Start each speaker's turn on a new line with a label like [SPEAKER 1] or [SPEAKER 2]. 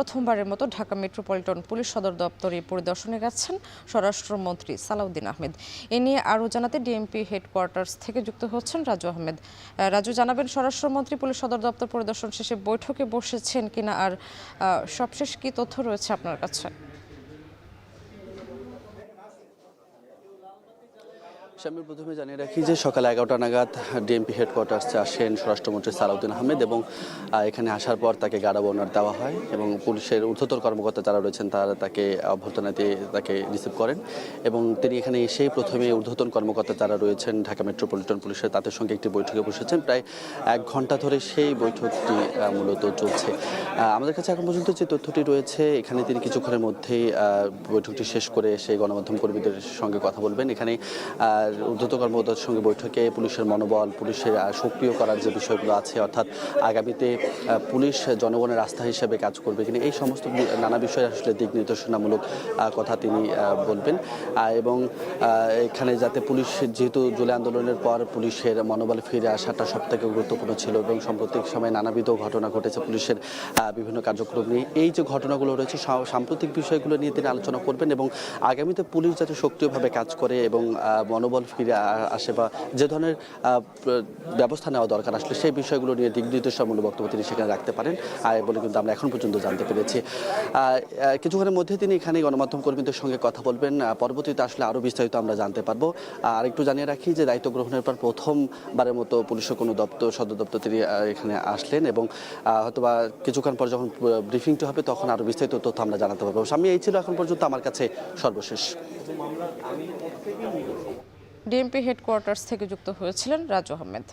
[SPEAKER 1] প্রথমবারের মতো Dhaka metropolitan police সদর দপ্তরে পরিদর্শনে গেছেন স্বরাষ্ট্রমন্ত্রী সালাউদ্দিন আহমেদ। এ নিয়ে আরও জানাতে ডিএমপি হেডকোয়ার্টার্স থেকে যুক্ত হচ্ছেন রাজু আহমেদ। রাজু, জানাবেন স্বরাষ্ট্রমন্ত্রী পুলিশ সদর দপ্তর পরিদর্শন শেষে বৈঠকে বসেছেন কিনা, আর সবশেষ কি তথ্য রয়েছে আপনার কাছে?
[SPEAKER 2] আমি প্রথমে জানিয়ে রাখি যে সকাল 11টা নাগাদ ডিএমপি হেডকোয়ার্টার্সে আসেন স্বরাষ্ট্রমন্ত্রী সালাউদ্দিন আহমেদ এবং এখানে আসার পর তাকে গার্ড অব অনার দেওয়া হয় এবং পুলিশের ঊর্ধ্বতন কর্মকর্তা যারা রয়েছেন তারা তাকে অভ্যর্থনা দিয়ে তাকে রিসিভ করেন এবং তিনি এখানে এসেই প্রথমে ঊর্ধ্বতন কর্মকর্তা যারা রয়েছেন ঢাকা মেট্রোপলিটন পুলিশের তাদের সঙ্গে একটি বৈঠকে বসেছেন। প্রায় 1 ঘন্টা ধরে সেই বৈঠকটি মূলত চলছে। আমাদের কাছে এখন পর্যন্ত যে তথ্যটি রয়েছে, এখানে তিনি কিছুক্ষণের মধ্যেই বৈঠকটি শেষ করে সেই গণমাধ্যম কর্মীদের সঙ্গে কথা বলবেন। এখানে ঊর্ধ্বতন কর্মকর্তার সঙ্গে বৈঠকে পুলিশের মনোবল, পুলিশের সক্রিয় করার যে বিষয়গুলো আছে, অর্থাৎ আগামীতে পুলিশ জনগণের আস্থা হিসেবে কাজ করবে কিনা, এই সমস্ত নানা বিষয়ে আসলে দিক নির্দেশনামূলক কথা তিনি বলবেন। এবং এখানে যাতে পুলিশ, যেহেতু জুলাই আন্দোলনের পর পুলিশের মনোবল ফিরে আসাটা সবথেকে গুরুত্বপূর্ণ ছিল এবং সাম্প্রতিক সময়ে নানাবিধ ঘটনা ঘটেছে পুলিশের বিভিন্ন কার্যক্রম নিয়ে, এই যে ঘটনাগুলো রয়েছে সাম্প্রতিক বিষয়গুলো নিয়ে তিনি আলোচনা করবেন এবং আগামীতে পুলিশ যাতে সক্রিয়ভাবে কাজ করে এবং মনোবল ফিরে আসে বা যে ধরনের ব্যবস্থা নেওয়া দরকার আসলে সেই বিষয়গুলো নিয়ে দিক নির্দেশনামূলক বক্তব্য তিনি সেখানে রাখতে পারেন বলে কিন্তু আমরা এখন পর্যন্ত জানতে পেরেছি। কিছুক্ষণের মধ্যে তিনি এখানে গণমাধ্যম কর্মীদের সঙ্গে কথা বলবেন। পরবর্তীতে আসলে আরও বিস্তারিত আমরা জানতে পারবো। আর একটু জানিয়ে রাখি যে দায়িত্ব গ্রহণের পর প্রথমবারের মতো পুলিশের কোনো সদর দপ্তর তিনি এখানে আসলেন এবং হয়তোবা কিছুক্ষণ পর যখন ব্রিফিংটি হবে তখন আরও বিস্তারিত তথ্য আমরা জানাতে পারবো। আমি এই ছিল এখন পর্যন্ত আমার কাছে সর্বশেষ।
[SPEAKER 1] ডিএমপি হেডকোয়ার্টার্স থেকে যুক্ত হয়েছিলেন রাজু আহমেদ।